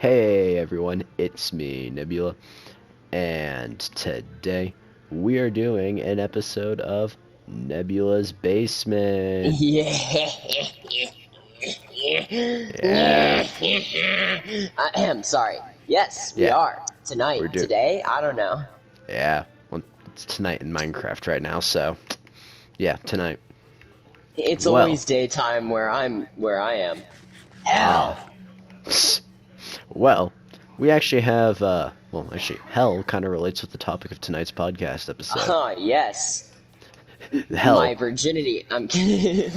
Hey everyone, it's me, Nebula, and today we are doing an episode of Nebula's Basement. Yeah. Yeah, I am sorry. Yes, we yeah, are. Tonight, we're doing, today, I don't know. yeah, well, it's tonight in Minecraft right now, so, yeah, tonight. It's Well, always daytime where I am. ah, Hell. well, we actually have, well, actually, hell kind of relates with the topic of tonight's podcast episode. Yes. Hell. My virginity. I'm kidding.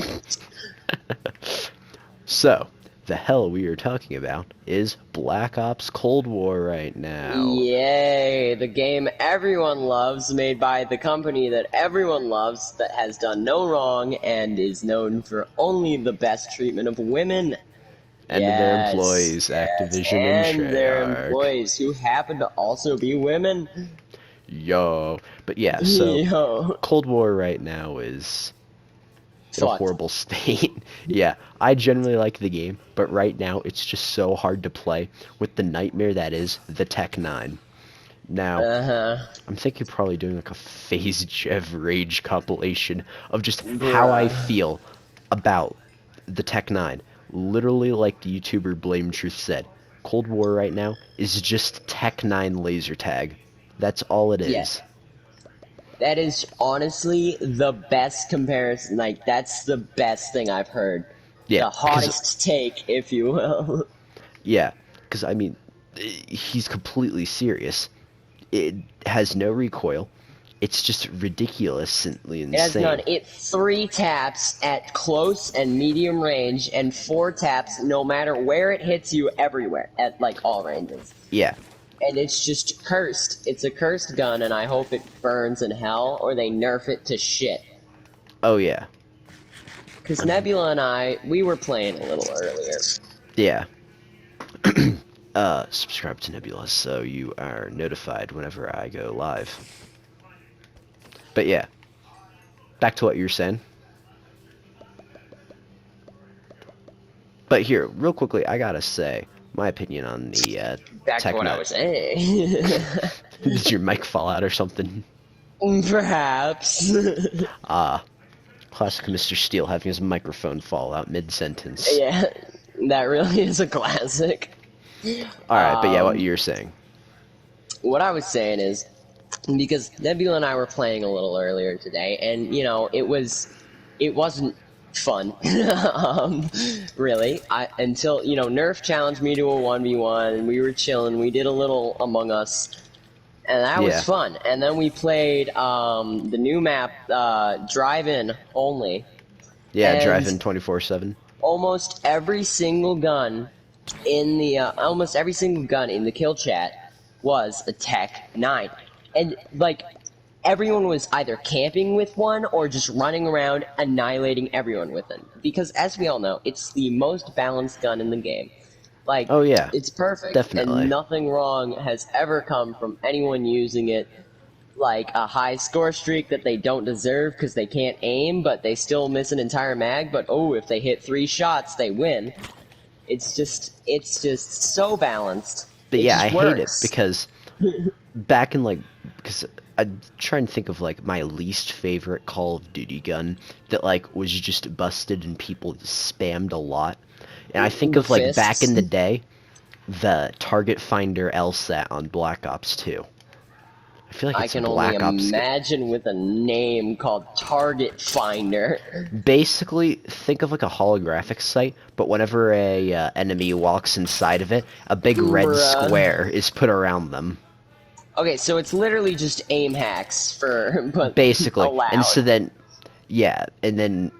So, the hell we are talking about is Black Ops Cold War right now. Yay, the game everyone loves, made by the company that everyone loves, that has done no wrong and is known for only the best treatment of women. And their Yes, employees, yes, Activision and and their Treyarch. employees who happen to also be women. Yo. But yeah, so Yo, Cold War right now is in a fucked. horrible state. Yeah, I generally like the game, but right now it's just so hard to play with the nightmare that is the Tech 9. Now, Uh-huh, I'm thinking probably doing like a Phase Jev Rage compilation of just how I bruh. feel about the Tech 9. Literally, like the YouTuber Blame Truth said, Cold War right now is just Tech 9 laser tag. That's all it Yeah, is. that is honestly the best comparison. Like, that's the best thing I've heard. Yeah, The because hottest take, if you will. yeah, because I mean, he's completely serious. It has no recoil. It's just ridiculously It has none. insane. It 3 taps at close and medium range, and 4 taps no matter where it hits you everywhere, at like all ranges. Yeah, And it's just cursed. It's a cursed gun, and I hope it burns in hell or they nerf it to shit. oh yeah, Because Nebula and I, we were playing a little earlier. yeah. Subscribe to Nebula so you are notified whenever I go live. But yeah, back to what you were saying. But here, real quickly, I gotta say my opinion on the Back to Tech what I 9. was saying. Did your mic fall out or something? Perhaps. Ah, classic Mr. Steele having his microphone fall out mid-sentence. Yeah, that really is a classic. Alright, but yeah, what Um, you're saying. what I was saying is, because Nebula and I were playing a little earlier today, and it wasn't fun, really. Until Nerf challenged me to a 1v1, and we were chilling. We did a little Among Us, and that was Yeah. fun. And then we played the new map, Drive-In Only, Yeah, and driving 24/7. almost every single gun in the kill chat was a Tech 9. And, like, everyone was either camping with one or just running around annihilating everyone with it. Because, as we all know, it's the most balanced gun in the game. Like, Oh yeah, it's perfect, and definitely. nothing wrong has ever come from anyone using it. Like, a high score streak that they don't deserve because they can't aim, but they still miss an entire mag, but oh, if they hit 3 shots, they win. It's just so balanced. But It yeah, I just hate it works. because back in like, because I'm trying to think of like my least favorite Call of Duty gun that like was just busted and people spammed a lot. And I think The of like back fists. in the day, the Target Finder LSAT on Black Ops 2. I feel like I it's a can only Black Ops. imagine with a name called Target Finder. Basically, think of like a holographic sight, but whenever a enemy walks inside of it, a big red Bruh. square is put around them. Okay, so it's literally just aim hacks but Basically, and so allowed. then, yeah, and then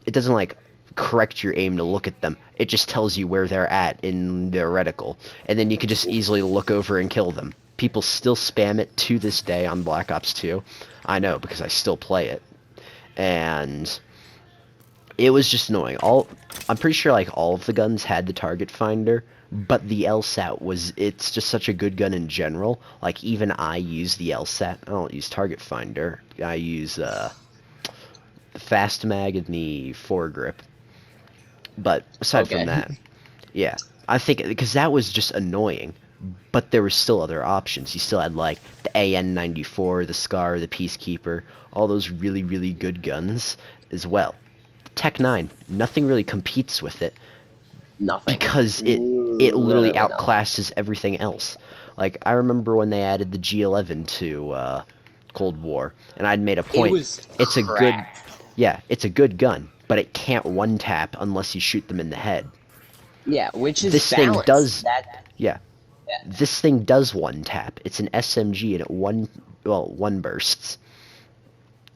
it doesn't like correct your aim to look at them. It just tells you where they're at in their reticle, and then you can just easily look over and kill them. People still spam it to this day on Black Ops 2. I know because I still play it, and it was just annoying. I'm pretty sure like all of the guns had the target finder, but the LSAT it's just such a good gun in general. Like even I use the LSAT. I don't use target finder. I use the fast mag and the foregrip. But aside from Okay. that, yeah. I think because that was just annoying, but there were still other options. You still had like the AN-94, the Scar, the Peacekeeper, all those really, really good guns as well. Tech 9, nothing really competes with it Nothing. because it literally Literally nothing. outclasses everything else. Like I remember when they added the G11 to Cold War, and I'd made a It point. was It's a good, cracked. yeah, it's a good gun, but it can't one tap unless you shoot them in the head. Yeah, which is This thing balanced. does, That yeah, yeah. this thing does one tap. It's an SMG and one bursts.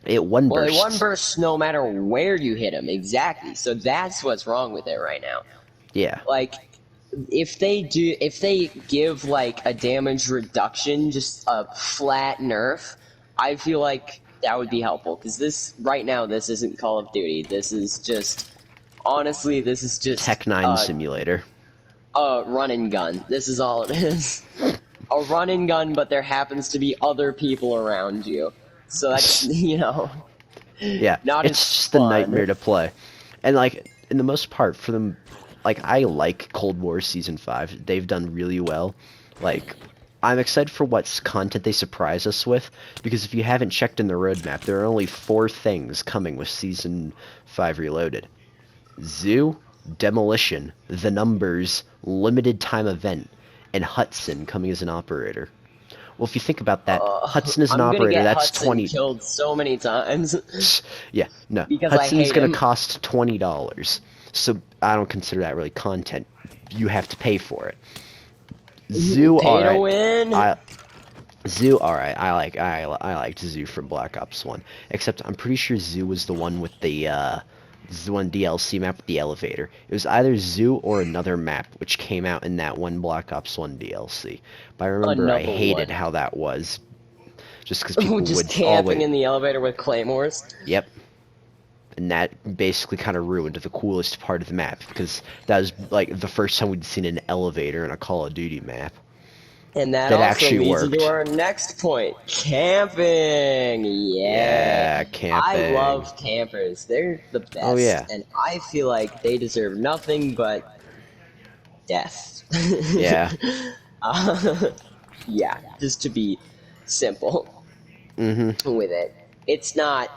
It one Well, it one bursts. bursts no matter where you hit him. Exactly. So that's what's wrong with it right now. Yeah. Like, if they give like a damage reduction, just a flat nerf, I feel like that would be helpful. Because this right now, this isn't Call of Duty. This is just honestly, this is just Tech 9 simulator. a run and gun. This is all it is. A run and gun, but there happens to be other people around you. So that's Yeah, not it's as just a nightmare fun. to play. And like in the most part for them, like I like Cold War Season 5. They've done really well. Like I'm excited for what content they surprise us with because if you haven't checked in the roadmap, there are only 4 things coming with Season 5 Reloaded. Zoo, Demolition, The Numbers, Limited Time Event, and Hudson coming as an operator. Well, if you think about that, Hudson is an I'm gonna operator. get That's Hudson 20. killed so many times Yeah, no. because I Hudson's hate gonna him. cost $20. So I don't consider that really content. You have to pay for it. Zoo, Pay to alright. win. Zoo, alright. I liked Zoo from Black Ops 1. Except I'm pretty sure Zoo was the one with the one DLC map with the elevator. It was either Zoo or another map, which came out in that one Black Ops 1 DLC. But I remember I Another hated one. how that was. Just because Oh, people just would camping always... in the elevator with claymores. Yep. And that basically kind of ruined the coolest part of the map, because that was like the first time we'd seen an elevator in a Call of Duty map. And that That also actually leads into worked. our next point. Camping. Yeah. Yeah, I camping. love campers. They're the Oh best. yeah. And I feel like they deserve nothing but death. Yeah. uh, yeah, just to be simple Mhm. with it. It's not.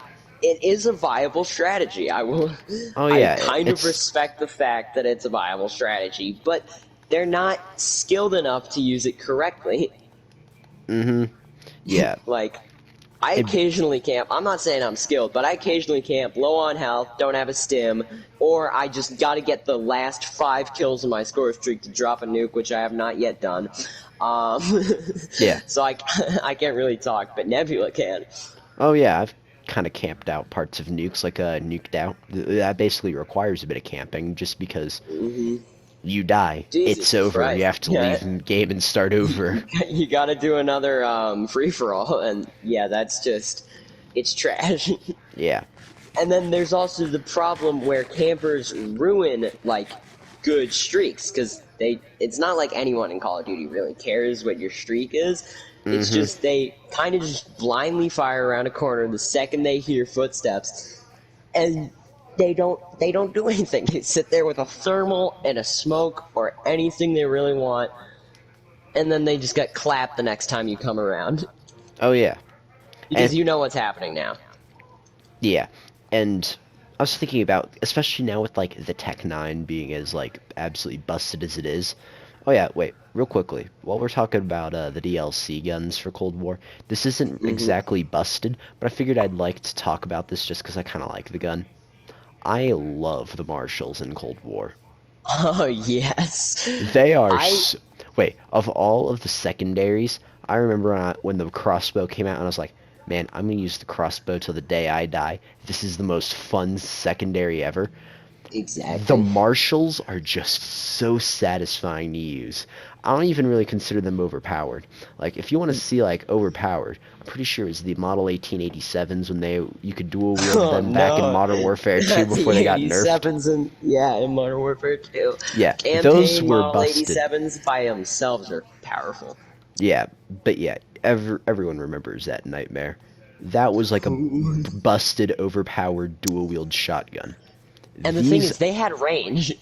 It is a viable strategy. I will. Oh I yeah, kind of it's respect the fact that it's a viable strategy, but they're not skilled enough to use it correctly. mhm. Yeah. Like, I It, occasionally camp. I'm not saying I'm skilled, but I occasionally camp low on health, don't have a stim, or I just got to get the last 5 kills in my score streak to drop a nuke, which I have not yet done. Um, yeah. so I can't really talk, but Nebula can. Oh yeah, I've kind of camped out parts of nukes, like nuked out. That basically requires a bit of camping, just because Hmm. you die, it's Jesus over. You Christ. have to Yeah. leave the game and start over. You got to do another free for all, and yeah, that's just it's trash. Yeah. And then there's also the problem where campers ruin like good streaks because it's not like anyone in Call of Duty really cares what your streak is. It's Mhm. just they kind of just blindly fire around a corner the second they hear footsteps, and they don't do anything. They sit there with a thermal and a smoke or anything they really want, and then they just get clapped the next time you come around Oh yeah. And because you know what's happening now. yeah. And I was thinking about, especially now with like the Tech 9 being as like absolutely busted as it is. Oh yeah, wait, real quickly. While we're talking about the DLC guns for Cold War, this isn't Hmm. exactly busted, but I figured I'd like to talk about this just because I kind of like the gun. I love the Marshalls in Cold War. Oh yes, They are I wait, of all of the secondaries, I remember when the crossbow came out and I was like, man, I'm gonna use the crossbow till the day I die. This is the most fun secondary ever. The exactly. Marshalls are just so satisfying to use. I don't even really consider them overpowered. Like, if you want to see, like, overpowered, I'm pretty sure it was the Model 1887s when you could dual wield Oh them back in no, Modern Warfare 2 the before they got nerfed. 87s and yeah, in Modern Warfare 2, Yeah, those campaign were Model busted. 87s by themselves are powerful. Yeah, but yeah, everyone remembers that nightmare. That was like a busted, overpowered dual wield shotgun. And the thing These, is, they had range.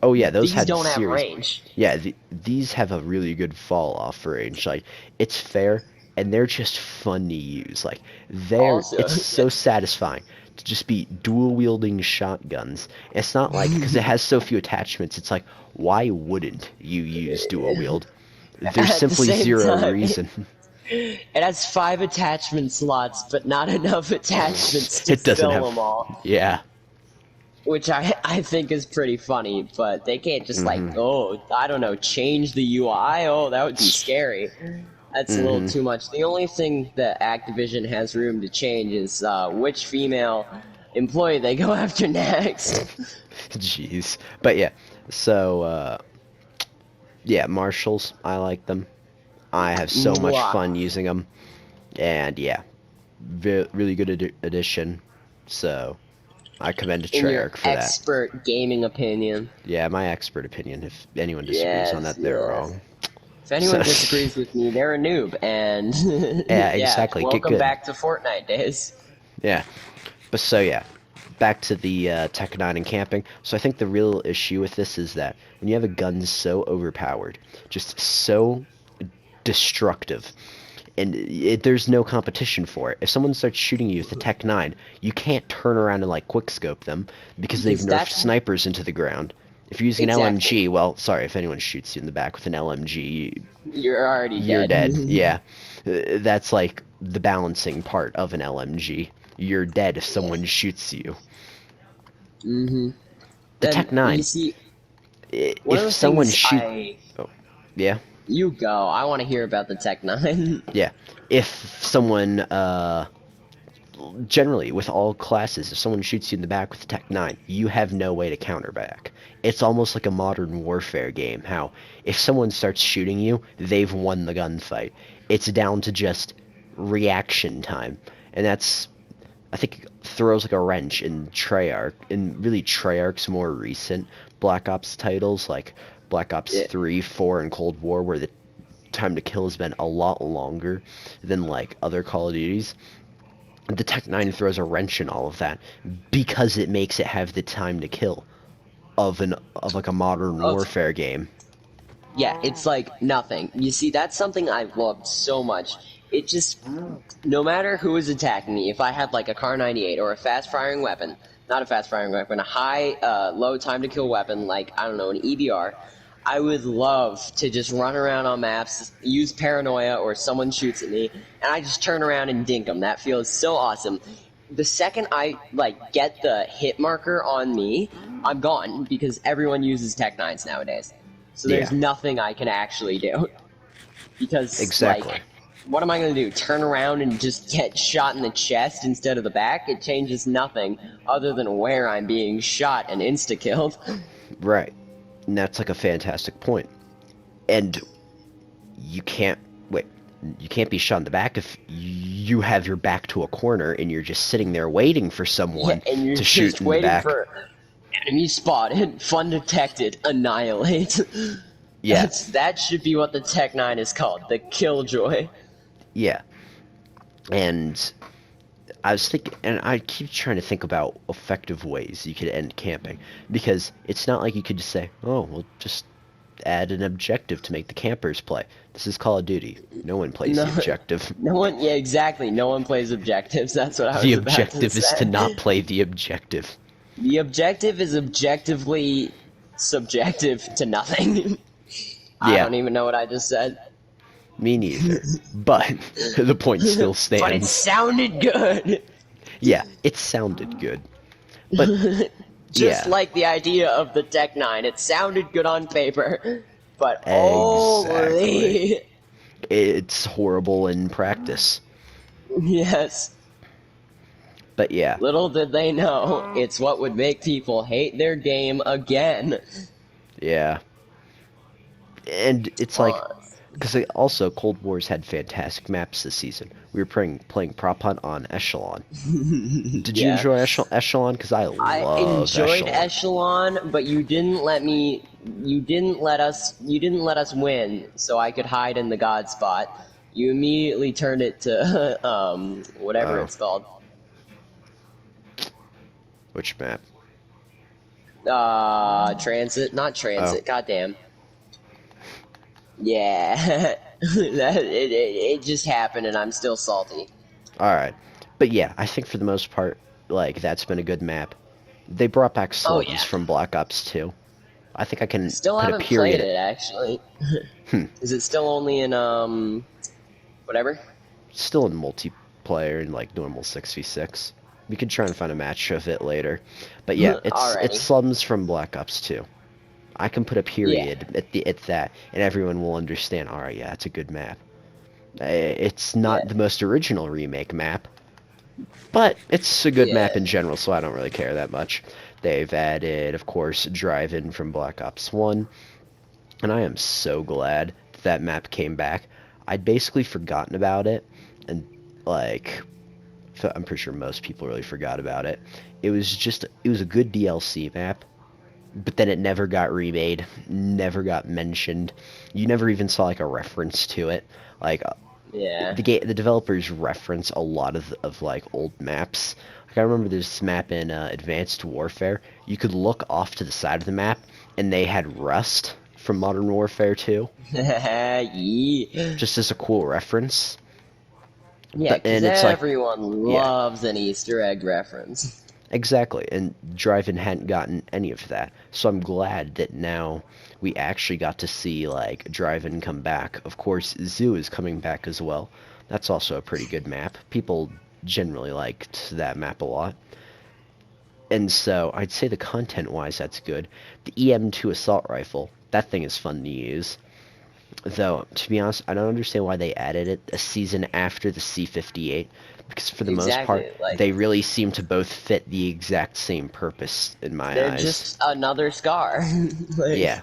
Oh yeah, those These had don't have serious. range. Yeah, these have a really good fall off range. Like it's fair, and they're just fun to use. Like Also, it's so satisfying to just be dual wielding shotguns. It's not like because it has so few attachments. It's like why wouldn't you use dual wield? There's at the simply same zero time, reason. it has 5 attachment slots, but not enough attachments to It doesn't fill have. them all. Yeah. Which I think is pretty funny, but they can't just like, Mhm. oh, I don't know, change the UI. Oh, that would be scary. That's a little Mhm. too much. The only thing that Activision has room to change is which female employee they go after next. Jeez. But yeah. So yeah, marshals. I like them. I have so much Mwah. fun using them, and yeah, really good addition. So I commend In your Treyarch for that. expert gaming opinion. Yeah, my expert opinion. If anyone disagrees on Yes, that, they're yes. wrong. If anyone So disagrees with me, they're a noob, and yeah, yeah, exactly. Get welcome good. back to Fortnite days. Yeah, but so yeah, back to the Tech 9 and camping. So I think the real issue with this is that when you have a gun so overpowered, just so destructive, and there's no competition for it. If someone starts shooting you with the Tech 9, you can't turn around and like quickscope them because they've Because nerfed that's snipers into the ground. If you're using an exactly. LMG, well, sorry, if anyone shoots you in the back with an LMG, You're already you're dead. dead. Yeah. That's like the balancing part of an LMG. You're dead if someone shoots you. Mm-hmm. The And Tech you 9, see, one of if the someone things shoot, oh, yeah, you go, I want to hear about the Tech 9. yeah. If someone generally with all classes, if someone shoots you in the back with a Tech 9, you have no way to counter back. It's almost like a modern warfare game, how if someone starts shooting you, they've won the gunfight. It's down to just reaction time. And that's, I think, throws like a wrench in Treyarch, and really Treyarch's more recent Black Ops titles, like Black Ops Yeah, 3, 4, and Cold War, where the time to kill has been a lot longer than like other Call of Duties. The Tech 9 throws a wrench in all of that because it makes it have the time to kill of like a modern of warfare game. yeah, it's like nothing. You see, that's something I loved so much. It just, no matter who is attacking me, if I had like a Car 98 or a fast firing weapon, not a fast firing weapon, a high, low time to kill weapon, like, I don't know, an EBR, I would love to just run around on maps, use paranoia, or someone shoots at me, and I just turn around and dink them. That feels so awesome. The second I like get the hit marker on me, I'm gone because everyone uses Tech 9s nowadays. So there's Yeah, nothing I can actually do. Because, like, exactly. what am I going to do? Turn around and just get shot in the chest instead of the back? It changes nothing other than where I'm being shot and insta-killed. Right. And that's like a fantastic point. And you can't wait. You can't be shot in the back if you have your back to a corner and you're just sitting there waiting for Yeah, someone and you're to shoot just in the waiting back. for enemy spotted, fun detected, annihilate. Yeah, That should be what the Tech 9 is called, the Killjoy. yeah. And I was thinking, and I keep trying to think about effective ways you could end camping, because it's not like you could just say, "Oh, we'll just add an objective to make the campers play." This is Call of Duty. No one plays No, the objective. no one, yeah, exactly. No one plays objectives. That's what I The was about to objective is to not say. play the objective. The objective is objectively subjective to nothing. I Yeah, don't even know what I just said. me neither. But the point still But it stands. sounded good. Yeah, it sounded good. But Just yeah, like the idea of the Tech 9. It sounded good on paper. But exactly. holy. It's horrible in practice. Yes. But yeah, Little did they know, it's what would make people hate their game again. yeah. And it's like, because also Cold War's had fantastic maps this season. We were playing Prop Hunt on Echelon. Did you Yeah. enjoy Echelon? Because I I love enjoyed Echelon. Echelon, but you didn't let me. You didn't let us win, so I could hide in the God spot. You immediately turned it to whatever Oh, it's called. which map? Transit, not Oh, transit. Goddamn. Yeah, it just happened, and I'm still salty. alright. But yeah, I think for the most part, like, that's been a good map. They brought back Oh slums yeah. from Black Ops 2. I think I can Still put a haven't played period. it actually. Hmm. Is it still only in whatever? Still in multiplayer and like normal 6v6. We could try and find a match of it later. But yeah, it's Alrighty. slums from Black Ops 2. I can put a Yeah. period at that, and everyone will understand. All right, yeah, it's a good map. It's Yeah. not the most original remake map, but it's a good map Yeah. in general, so I don't really care that much. They've added, of course, Drive-In from Black Ops 1, and I am so glad that map came back. I'd basically forgotten about it, and like I'm pretty sure most people really forgot about it. It was a good DLC map, but then it never got remade, never got mentioned. You never even saw like a reference to it. Like Yeah. the developers reference a lot of like old maps. Like I remember this map in Advanced Warfare. You could look off to the side of the map, and they had Rust from Modern Warfare 2, Yeah. just as a cool reference. Yeah, because And it's like, everyone yeah, loves an Easter egg reference. exactly. And Drive-In hadn't gotten any of that, so I'm glad that now we actually got to see like Drive-In come back. Of course, Zoo is coming back as well. That's also a pretty good map. People generally liked that map a lot. And so I'd say the content-wise, that's good. The EM2 assault rifle, that thing is fun to use. Though, to be honest, I don't understand why they added it a season after the C-58, because for the most part, Exactly. Like, they really seem to both fit the exact same purpose in my they're eyes. just another scar. Like, Yeah,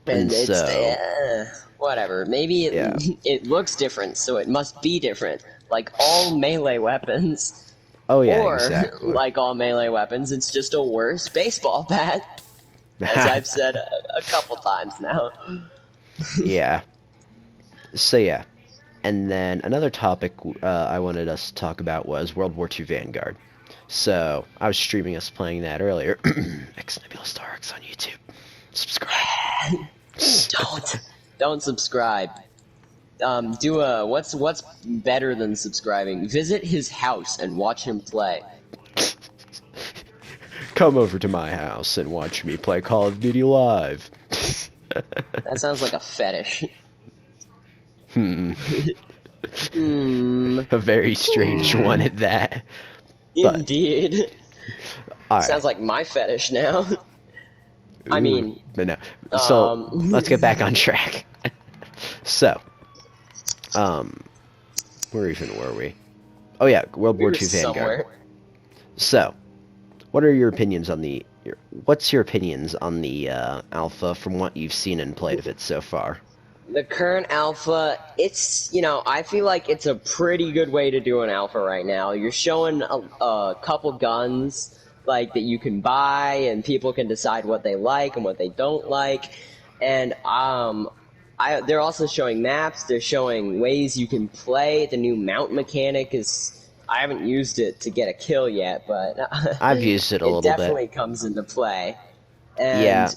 and and it's so, whatever. Maybe yeah. it looks different, so it must be different. Like all melee weapons, Oh yeah, or exactly. like all melee weapons, it's just a worse baseball bat. As I've said a couple times now. Yeah. So yeah. And then another topic I wanted us to talk about was World War II Vanguard. So I was streaming us playing that earlier. X Nebula Star X on YouTube. Subscribe. Don't subscribe. Do a what's better than subscribing? Visit his house and watch him play. Come over to my house and watch me play Call of Duty live. That sounds like a fetish. Hmm. Hmm. A very strange one at that. But Indeed. all right. Sounds like my fetish now. I Ooh, mean, but no. So let's get back on um, track. So, um, where even were we? Oh yeah, World we War were II Vanguard. somewhere. So, what are your opinions on the? What's your opinions on the alpha from what you've seen and played of it so far? The current alpha, it's, I feel like it's a pretty good way to do an alpha right now. You're showing a couple guns, like, that you can buy, and people can decide what they like and what they don't like. And, they're also showing maps, they're showing ways you can play. The new mount mechanic is, I haven't used it to get a kill yet, but I've used it a it little bit. definitely comes into play. Yeah. And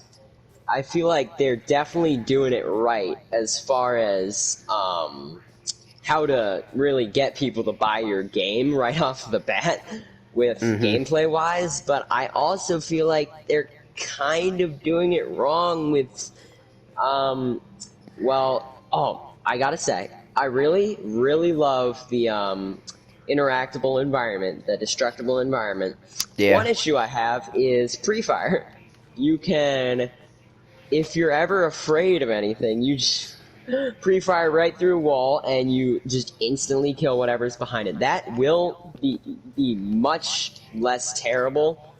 I feel like they're definitely doing it right as far as how to really get people to buy your game right off the bat with Mm-hmm. gameplay wise, but I also feel like they're kind of doing it wrong with I gotta say, I really, really love the interactable environment, the destructible environment. Yeah. One issue I have is pre-fire. You can, if you're ever afraid of anything, you just pre-fire right through a wall and you just instantly kill whatever's behind it. That will be much less terrible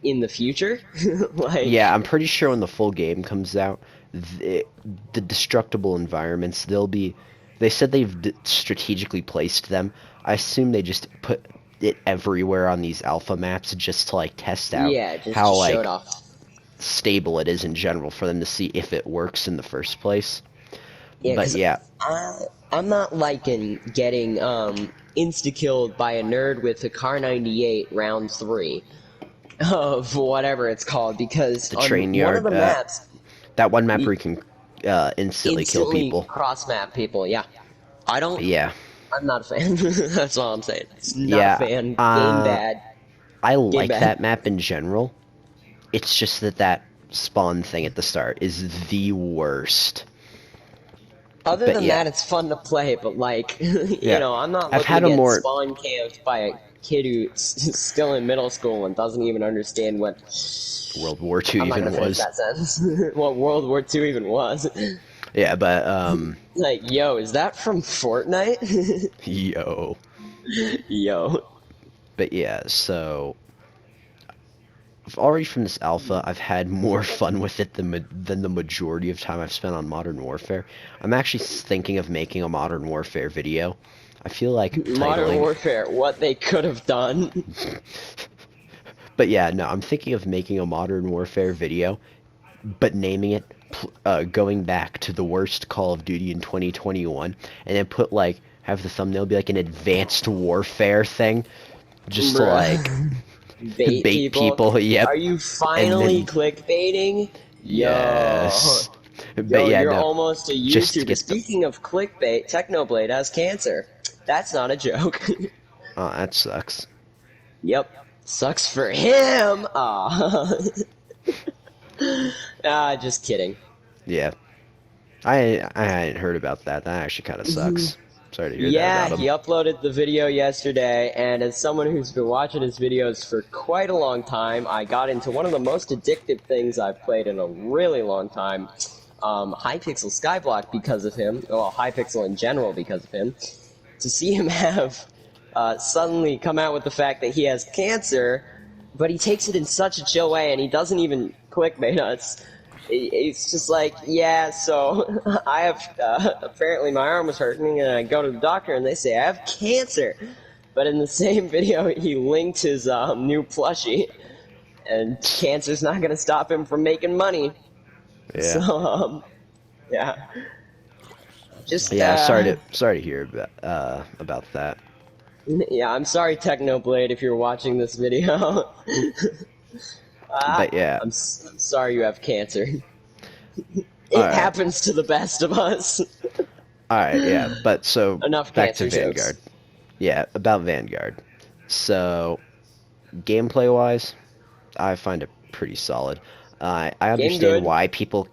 in the future. Yeah, Like, I'm pretty sure when the full game comes out, the, the destructible environments, they'll be. They said they've strategically placed them. I assume they just put it everywhere on these alpha maps just to like test out yeah, just to how show it like off. stable it is in general for them to see if it works in the first place. Yeah, But because yeah, I'm not liking getting insta killed by a nerd with a Car 98 round 3. of whatever it's called, because The on train one of yard. the maps, That one map you where you can instantly kill instantly people. cross map people. Yeah, I don't. Yeah. I'm not a fan. That's all I'm saying. It's not a Yeah. fan. Game bad. I Game like bad. that map in general. It's just that spawn thing at the start is the worst. Other But than yeah. that, it's fun to play, but like, Yeah. I'm not I've looking to had a get more spawn camped by a kid who's still in middle school and doesn't even understand what. World War II I'm not even gonna finish was. that sentence. What World War II even was. Yeah, but Like, yo, is that from Fortnite? yo. Yo. But yeah, so already from this alpha, I've had more fun with it than the majority of time I've spent on Modern Warfare. I'm actually thinking of making a Modern Warfare video. I feel like Modern titling. Warfare, what they could have done. But yeah, no, I'm thinking of making a Modern Warfare video, but naming it going back to the worst Call of Duty in 2021, and then have the thumbnail be like an advanced warfare thing, just to like Bruh. Bait bait people. people. Yep, Are you and finally then clickbaiting? Yo. yes, but Yo, yeah, you're no, almost a just to YouTuber. get them. Speaking of clickbait, Technoblade has cancer. That's not a joke. Oh, that sucks. Yep. Sucks for him. Aw. Just kidding. Yeah, I hadn't heard about that. That actually kind of sucks. Sorry to hear that Yeah, about he him. uploaded the video yesterday, and as someone who's been watching his videos for quite a long time, I got into one of the most addictive things I've played in a really long time, Hypixel Skyblock because of him, well, Hypixel in general because of him. To see him have suddenly come out with the fact that he has cancer, but he takes it in such a chill way, and he doesn't even clickbait us. It's just like, yeah, so I have, apparently my arm was hurting, and I go to the doctor, and they say I have cancer. But in the same video, he linked his new plushie, and cancer's not going to stop him from making money. So, Yeah, yeah. Just, yeah. Sorry to hear about that. yeah, I'm sorry, Technoblade, if you're watching this video. But yeah, I'm sorry you have cancer. all It right, happens to the best of us. all right, yeah. But so Enough back to cancer jokes. Vanguard. Yeah, about Vanguard. So gameplay wise, I find it pretty solid. I Game understand good. why people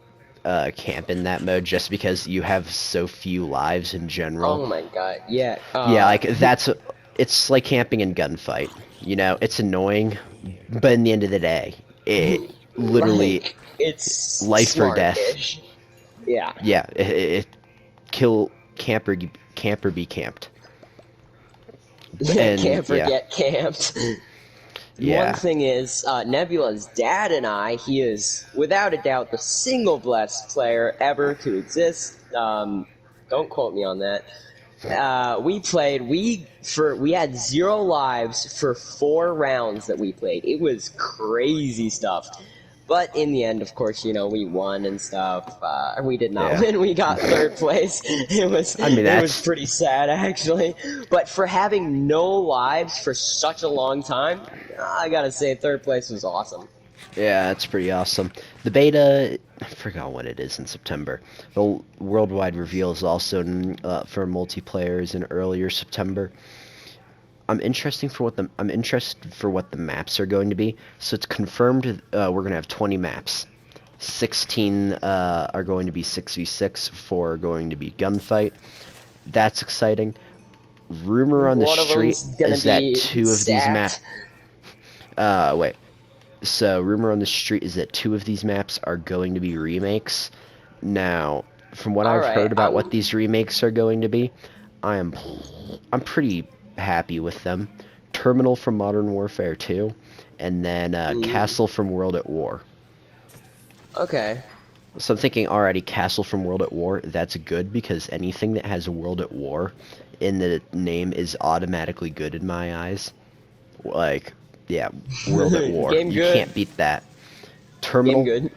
camp in that mode, just because you have so few lives in general. Oh my god, yeah. Yeah, like it's like camping in Gunfight. You know, it's annoying, but in the end of the day, it literally like, it's life or death. smart-ish. Yeah. Yeah, it kill camper be camped. And Can't yeah, forget camped. yeah. One thing is, Nebula's dad and I, he is, without a doubt, the single best player ever to exist. Don't quote me on that. We had 0 lives for 4 rounds that we played. It was crazy stuff. But in the end, of course, we won and stuff. We did not Yeah. win. We got 3rd place. It was pretty sad, actually. But for having no lives for such a long time, I gotta say 3rd place was awesome. Yeah, that's pretty awesome. The beta, I forgot what it is in September. The worldwide reveal is also for multiplayers in earlier September. I'm interested for what the maps are going to be. So it's confirmed we're going to have 20 maps. 16 are going to be 6v6, 4 are going to be gunfight. That's exciting. Rumor on the One of street them's gonna is that be 2 of these sacked. maps. Wait. So, rumor on the street is that 2 of these maps are going to be remakes. Now, from what I've heard about what these remakes are going to be, I'm pretty happy with them. Terminal from Modern Warfare 2, and then Castle from World at War. Okay. So I'm thinking already Castle from World at War, that's good, because anything that has World at War in the name is automatically good in my eyes. Like, yeah, World at War. Game You good. can't beat that. Terminal, Game good.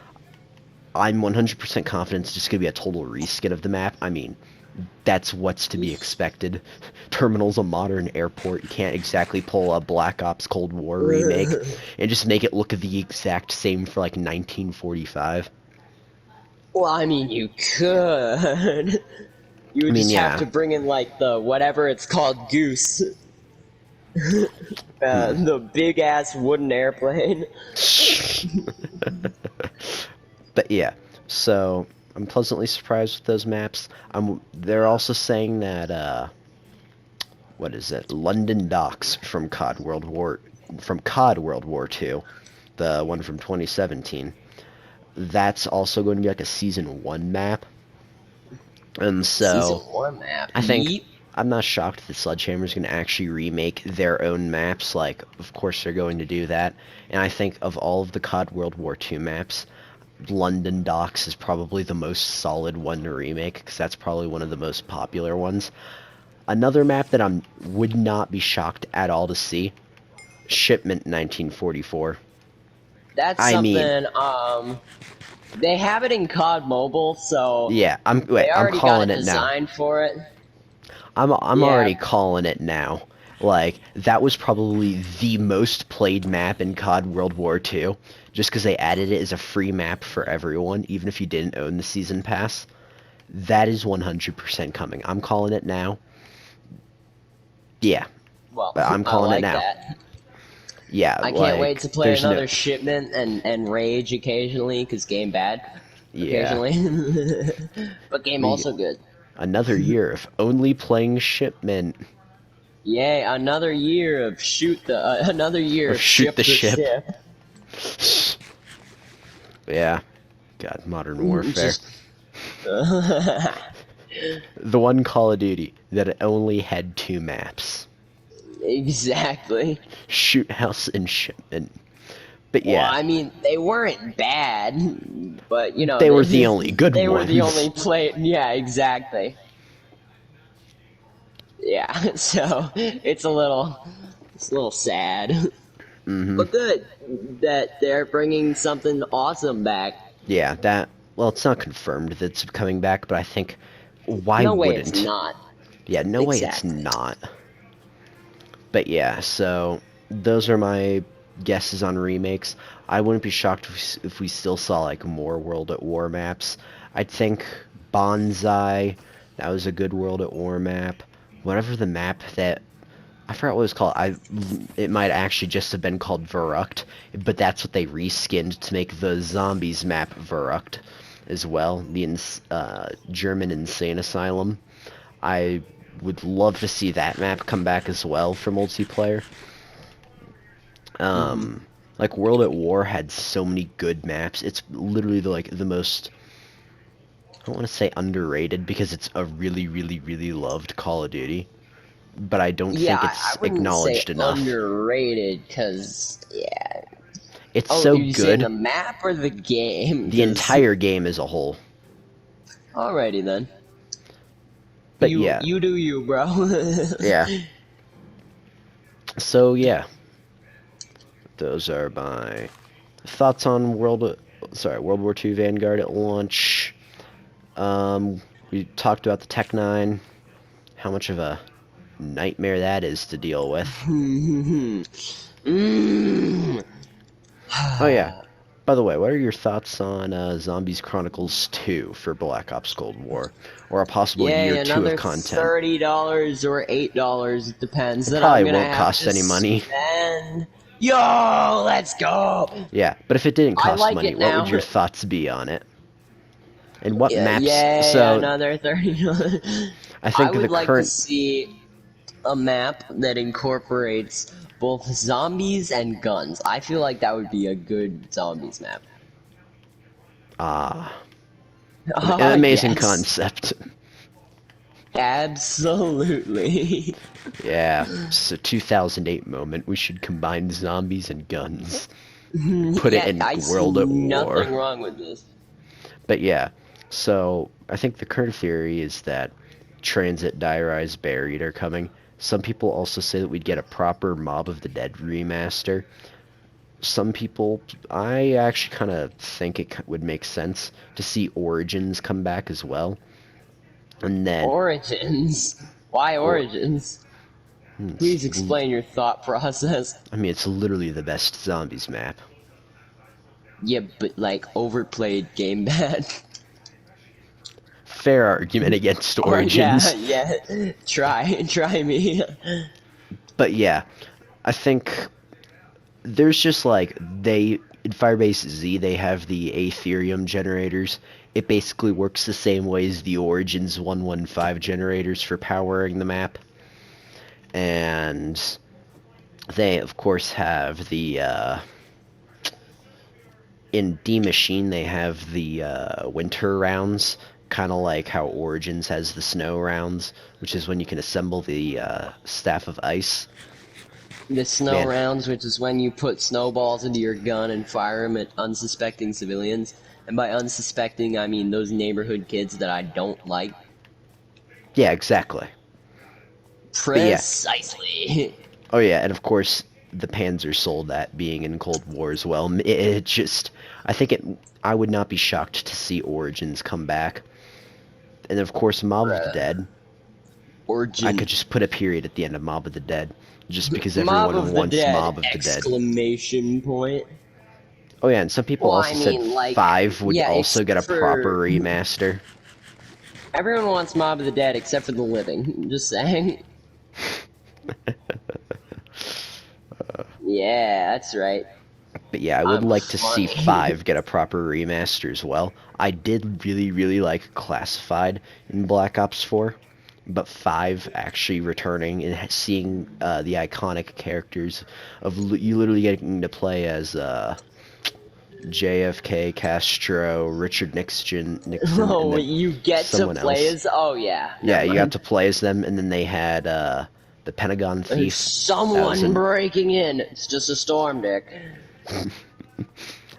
I'm 100% confident it's just going to be a total reskin of the map. I mean, That's what's to be expected. Terminal's a modern airport. You can't exactly pull a Black Ops Cold War remake and just make it look the exact same for like 1945. Well, I mean, you could. You I would mean, just have yeah. to bring in like the whatever it's called, goose, the big ass wooden airplane. But yeah, so I'm pleasantly surprised with those maps. They're also saying that what is it? London Docks from COD World War II, the one from 2017. That's also going to be like a season 1 map. And Season so one map. I think Yeet. I'm not shocked that Sledgehammer's going to actually remake their own maps. Like, of course they're going to do that. And I think of all of the COD World War II maps, London Docks is probably the most solid one to remake because that's probably one of the most popular ones. Another map that I would not be shocked at all to see, Shipment 1944. That's I mean, something. They have it in COD Mobile, so yeah, they I'm already got calling a it now. design for it. I'm Yeah. already calling it now. Like, that was probably the most played map in COD World War II, just because they added it as a free map for everyone, even if you didn't own the season pass. That is 100% coming. I'm calling it now. Yeah, Well, I'm I calling it like now. that. Yeah, I can't wait like, to play there's no... another shipment and rage occasionally because game bad Yeah. occasionally, but game We, also good. another year of only playing Shipment. Yay! Another year of another year Of of shoot ship the the ship. ship. Yeah. God, Modern Warfare. Just The one Call of Duty that only had 2 maps. exactly. Shoot House and Shipment. But Well, yeah, I mean, they weren't bad, but you know, they were the only good they were the ones. only play. Yeah, exactly. Yeah, so it's a little sad, Hmm. but good that they're bringing something awesome back. Yeah, that... Well, it's not confirmed that it's coming back, but I think... Why No way, it's wouldn't? not. Yeah, no way it's Exactly. not. But yeah, so those are my guesses on remakes. I wouldn't be shocked if we still saw like more World at War maps. I think Bonsai, that was a good World at War map. Whatever the map that... I forgot what it was called. It might actually just have been called Verrucht, but that's what they reskinned to make the Zombies map Verrucht as well. The German Insane Asylum. I would love to see that map come back as well for multiplayer. Hmm. Like World at War had so many good maps. It's literally the most... I don't want to say underrated because it's a really, really, really loved Call of Duty, but I don't Yeah, think I it's wouldn't say acknowledged enough. underrated because yeah. It's Oh, so you saying the good. map or the game? The Because entire game as a whole. alrighty then. But You yeah, you do you, bro. yeah. So yeah, those are my thoughts on World War II Vanguard at launch. We talked about the Tech 9, how much of a nightmare that is to deal with. Mm. Oh yeah, by the way, what are your thoughts on Zombies Chronicles 2 for Black Ops Cold War? Or a possible Yay, year 2 of another content? $30 or $8, it depends, It that I'm probably gonna won't have cost to any money. spend. Yo, let's go! Yeah, but if it didn't I cost like money, it what would now. your thoughts be on it? And what Yeah, maps? yay, So, another 30. I I think the would like to current... see a map that incorporates both zombies and guns. I feel like that would be a good zombies map. Ah, an Ah, amazing yes. concept. Absolutely. Yeah, it's a 2008 moment. We should combine zombies and guns. Put it Yeah, in I see World at War. nothing wrong with this. But yeah, so I think the current theory is that Transit, Die Rise, Buried are coming. Some people also say that we'd get a proper Mob of the Dead remaster. Some people, I actually kind of think it would make sense to see Origins come back as well. And then Origins. Why or Origins? Please it's, explain your thought process. I mean, it's literally the best zombies map. Yeah, but like overplayed game bad. Fair argument against Oh yeah, Origins. yeah. Try me. But yeah, I think there's just like in Firebase Z they have the Aetherium generators. It basically works the same way as the Origins 115 generators for powering the map. And they of course have the in D Machine they have the winter rounds, kind of like how Origins has the snow rounds, which is when you can assemble the staff of ice. The snow Man, rounds, which is when you put snowballs into your gun and fire them at unsuspecting civilians. And by unsuspecting, I mean those neighborhood kids that I don't like. yeah, exactly. But yeah, Precisely. oh yeah, and of course the Panzer sold that being in Cold War as well. It just, I think it, I would not be shocked to see Origins come back. And of course Mob of the Bruh. Dead. I Origin. could just put a period at the end of Mob of the Dead, just because Mob everyone of the wants Dead! Mob of the Dead. Exclamation point. Oh yeah, and some people Well, also I said mean, like, 5 would yeah, also get except a proper for remaster. everyone wants Mob of the Dead except for the living. Just saying. Yeah, that's right. But yeah, I would I'm like to see funny. 5 get a proper remaster as well. I did really, really like Classified in Black Ops 4, but 5 actually returning and seeing the iconic characters of you literally getting to play as JFK, Castro, Richard Nixon, and Oh, then you get to someone play else. as. Oh yeah, Yeah, never you got mind. to play as them, and then they had the Pentagon There's Thief. That was someone an breaking in. It's just a storm, Dick.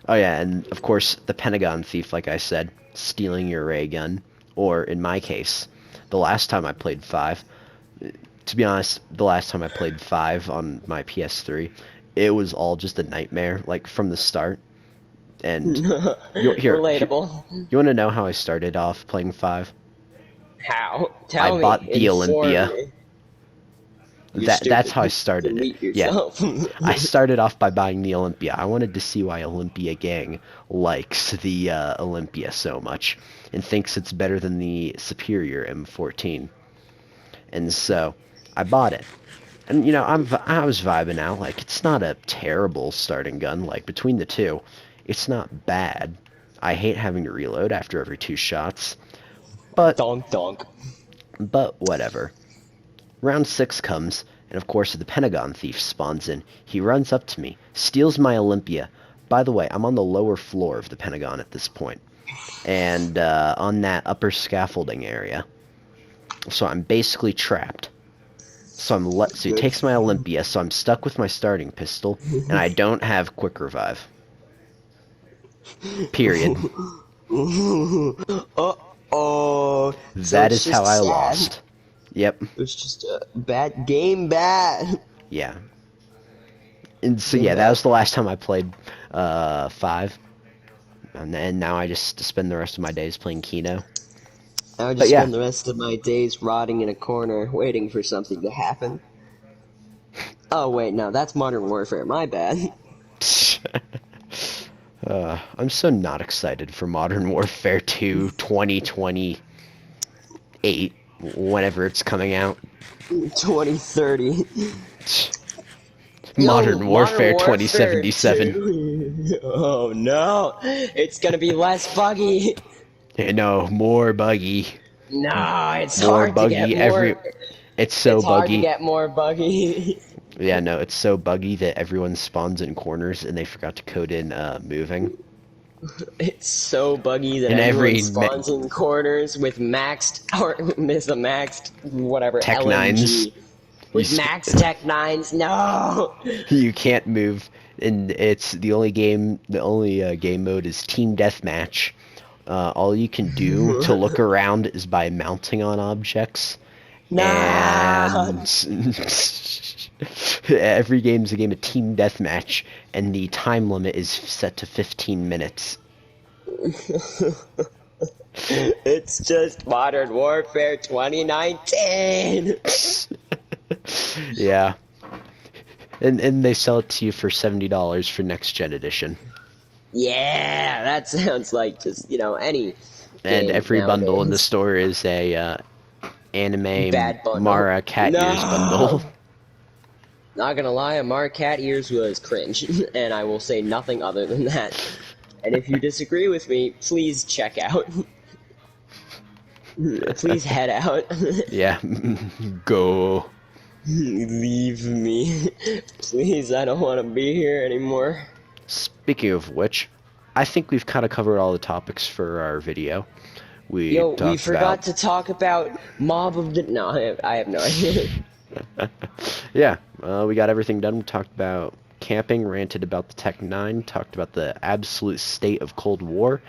oh yeah, and of course the Pentagon Thief, like I said, stealing your ray gun, or in my case, the last time I played 5. To be honest, the last time I played 5 on my PS3, it was all just a nightmare, like from the start. And here, Relatable. you want to know how I started off playing 5? How? I Tell me. bought the Inform Olympia. me. You're That's stupid. how I started it. Delete Yeah, yourself. I started off by buying the Olympia. I wanted to see why Olympia Gang likes the Olympia so much and thinks it's better than the superior M14. And so I bought it. And I was vibing out. Like, it's not a terrible starting gun. Like, between the two, it's not bad. I hate having to reload after every 2 shots, but Donk donk. whatever. Round 6 comes, and of course the Pentagon Thief spawns in. He runs up to me, steals my Olympia. By the way, I'm on the lower floor of the Pentagon at this point, and on that upper scaffolding area. So I'm basically trapped. So he Good. takes my Olympia, so I'm stuck with my starting pistol, and I don't have quick revive. Period. Uh-oh. So That it's is how just I sad. lost. Yep. It's just a bad game bad. Yeah. And so Game yeah, that bad. was the last time I played 5. And now I just spend the rest of my days playing Kino. I would But just yeah, spend the rest of my days rotting in a corner waiting for something to happen. Oh wait, no, that's Modern Warfare, my bad. I'm so not excited for Modern Warfare 2 2028, whenever it's coming out. 2030. Yo, Modern Modern Warfare Warfare 2077. 2. Oh no, it's gonna be less buggy. No, more buggy. No, it's More hard to get buggy more. It's so It's hard to buggy. get more buggy. Yeah, no, it's so buggy that everyone spawns in corners and they forgot to code in moving. It's so buggy that In everyone every spawns in corners with maxed or miss a maxed whatever Tech 9s, LMG you with max Tech Nines. No. you can't move, and it's the only game mode is Team Deathmatch. All you can do to look around is by mounting on objects, Nah. and every game's a game of Team Deathmatch, and the time limit is set to 15 minutes. It's just Modern Warfare 2019. Yeah. And they sell it to you for $70 for next gen edition. Yeah, that sounds like just, any And game every bundle in the nowadays. store is a anime Bad bundle. Mara cat ears bundle. No! Not gonna lie, Amar Cat Ears was cringe, and I will say nothing other than that. And if you disagree with me, please check out. Please head out. Yeah. Go. Leave me. Please, I don't want to be here anymore. Speaking of which, I think we've kind of covered all the topics for our video. We We forgot to talk about Mob of the... No, I have no idea. Yeah, we got everything done. We talked about camping, ranted about the Tech 9, talked about the absolute state of Cold War.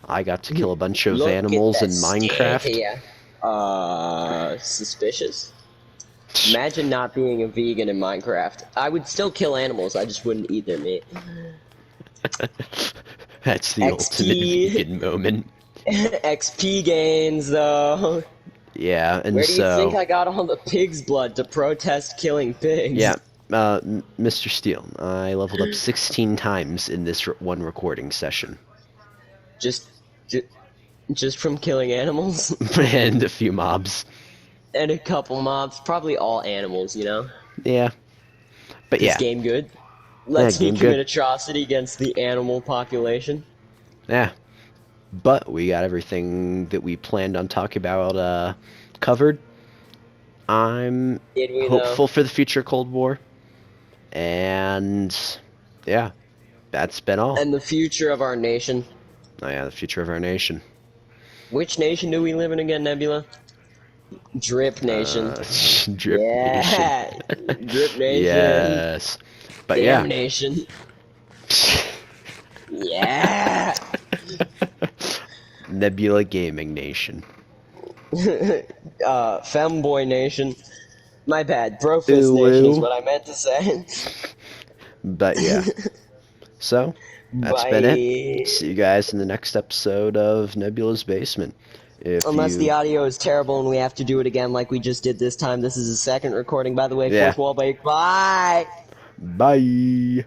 I got to kill a bunch of Look at animals that in Minecraft. state, yeah. Suspicious? Imagine not being a vegan in Minecraft. I would still kill animals, I just wouldn't eat their meat. That's the XP. ultimate vegan moment. XP gains, though. Yeah, and Where do you so... think I got all the pig's blood to protest killing pigs? Yeah, Mr. Steele, I leveled up 16 times in this one recording session. Just from killing animals? And a few mobs. And a couple mobs. Probably all animals, Yeah. But This yeah. game good? Lets me game commit good. atrocity against the animal population. Yeah. But we got everything that we planned on talking about covered. I'm Did we, hopeful for the future Cold War. And yeah, that's been all. And the future of our nation. Oh yeah, the future of our nation. Which nation do we live in again, Nebula? Drip Nation. Drip Yeah. Nation. Drip Nation. Yes. But Damn yeah. Nation. Yeah. Nebula Gaming Nation. Femboy Nation. My bad. Brofist Ooh, Nation is ooh. what I meant to say. But yeah. So, that's been it. See you guys in the next episode of Nebula's Basement. Unless the audio is terrible and we have to do it again like we just did this time. This is a second recording, by the way. Yeah. Fourth wall break. Bye! Bye!